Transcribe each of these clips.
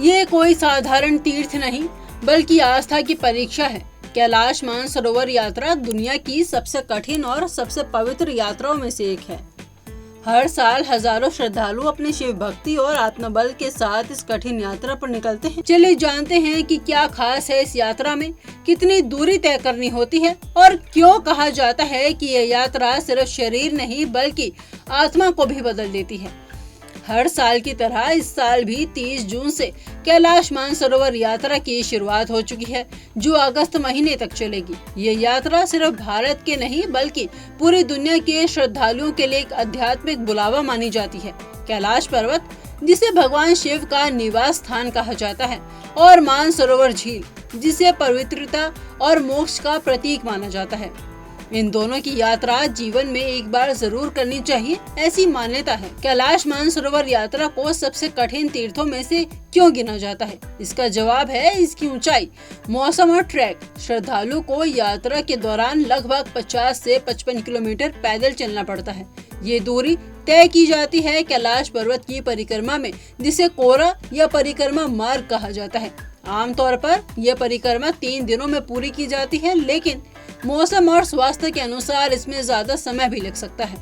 ये कोई साधारण तीर्थ नहीं बल्कि आस्था की परीक्षा है। कैलाश मानसरोवर यात्रा दुनिया की सबसे कठिन और सबसे पवित्र यात्राओं में से एक है। हर साल हजारों श्रद्धालु अपनी शिव भक्ति और आत्मबल के साथ इस कठिन यात्रा पर निकलते हैं। चलिए जानते हैं कि क्या खास है इस यात्रा में, कितनी दूरी तय करनी होती है और क्यों कहा जाता है कि यह यात्रा सिर्फ शरीर नहीं बल्कि आत्मा को भी बदल देती है। हर साल की तरह इस साल भी 30 जून से कैलाश मानसरोवर यात्रा की शुरुआत हो चुकी है, जो अगस्त महीने तक चलेगी। ये यात्रा सिर्फ भारत के नहीं बल्कि पूरी दुनिया के श्रद्धालुओं के लिए एक आध्यात्मिक बुलावा मानी जाती है। कैलाश पर्वत, जिसे भगवान शिव का निवास स्थान कहा जाता है, और मानसरोवर झील, जिसे पवित्रता और मोक्ष का प्रतीक माना जाता है। इन दोनों की यात्रा जीवन में एक बार जरूर करनी चाहिए, ऐसी मान्यता है। कैलाश मानसरोवर यात्रा को सबसे कठिन तीर्थों में से क्यों गिना जाता है? इसका जवाब है इसकी ऊंचाई, मौसम और ट्रैक। श्रद्धालु को यात्रा के दौरान लगभग 50 से 55 किलोमीटर पैदल चलना पड़ता है। ये दूरी तय की जाती है कैलाश पर्वत की परिक्रमा में, जिसे कोरा या परिक्रमा मार्ग कहा जाता है। आमतौर पर यह परिक्रमा 3 दिनों में पूरी की जाती है, लेकिन मौसम और स्वास्थ्य के अनुसार इसमें ज्यादा समय भी लग सकता है।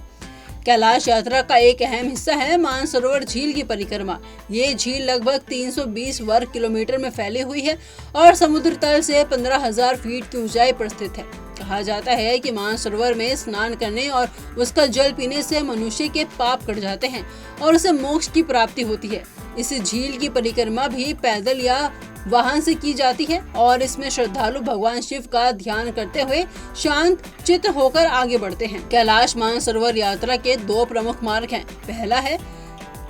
कैलाश यात्रा का एक अहम हिस्सा है मानसरोवर झील की परिक्रमा। ये झील लगभग 320 वर्ग किलोमीटर में फैली हुई है और समुद्र तल से 15,000 फीट की ऊंचाई पर स्थित है। कहा जाता है कि मानसरोवर में स्नान करने और उसका जल पीने से मनुष्य के पाप कट जाते हैं और उसे मोक्ष की प्राप्ति होती है। इस झील की परिक्रमा भी पैदल या वाहन से की जाती है और इसमें श्रद्धालु भगवान शिव का ध्यान करते हुए शांत चित्त होकर आगे बढ़ते हैं। कैलाश मानसरोवर यात्रा के 2 प्रमुख मार्ग हैं। पहला है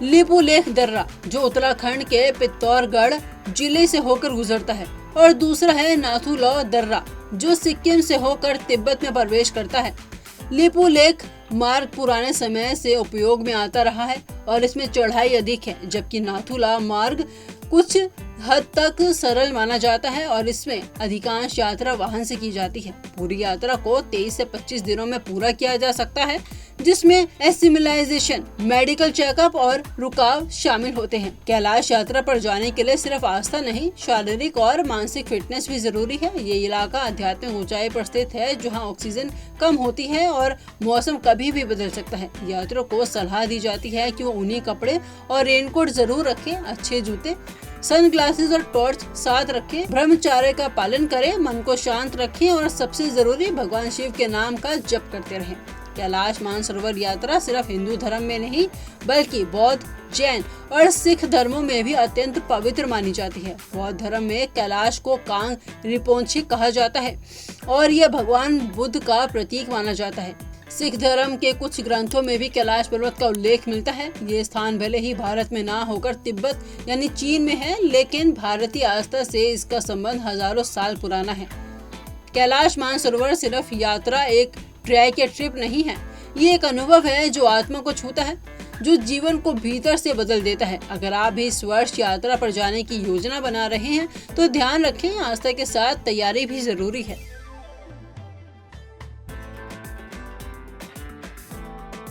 लिपुलेख दर्रा, जो उत्तराखंड के पित्तौरगढ़ जिले से होकर गुजरता है, और दूसरा है नाथुला दर्रा, जो सिक्किम से होकर तिब्बत में प्रवेश करता है। लिपुलेख मार्ग पुराने समय से उपयोग में आता रहा है और इसमें चढ़ाई अधिक है, जबकि नाथुला मार्ग कुछ हद तक सरल माना जाता है और इसमें अधिकांश यात्रा वाहन से की जाती है। पूरी यात्रा को 23 से 25 दिनों में पूरा किया जा सकता है, जिसमें एसिमिलाइजेशन, मेडिकल चेकअप और रुकाव शामिल होते हैं। कैलाश यात्रा पर जाने के लिए सिर्फ आस्था नहीं, शारीरिक और मानसिक फिटनेस भी जरूरी है। ये इलाका आध्यात्मिक ऊंचाई पर स्थित है, जहां ऑक्सीजन कम होती है और मौसम कभी भी बदल सकता है। यात्रियों को सलाह दी जाती है कि वो ऊनी कपड़े और रेनकोट जरूर रखें, अच्छे जूते, सन ग्लासेस और टॉर्च साथ रखें, ब्रह्मचर्य का पालन करें, मन को शांत रखें और सबसे जरूरी भगवान शिव के नाम का जप करते रहें। कैलाश मानसरोवर यात्रा सिर्फ हिंदू धर्म में नहीं बल्कि बौद्ध, जैन और सिख धर्मों में भी अत्यंत पवित्र मानी जाती है। बौद्ध धर्म में कैलाश को कांग रिपोंछी कहा जाता है और यह भगवान बुद्ध का प्रतीक माना जाता है। सिख धर्म के कुछ ग्रंथों में भी कैलाश पर्वत का उल्लेख मिलता है। ये स्थान भले ही भारत में ना होकर तिब्बत यानी चीन में है, लेकिन भारतीय आस्था से इसका संबंध हजारों साल पुराना है। कैलाश मानसरोवर सिर्फ यात्रा, एक ट्रैक या ट्रिप नहीं है, ये एक अनुभव है जो आत्मा को छूता है, जो जीवन को भीतर से बदल देता है। अगर आप भी इस वर्ष यात्रा पर जाने की योजना बना रहे हैं तो ध्यान रखें, आस्था के साथ तैयारी भी जरूरी है।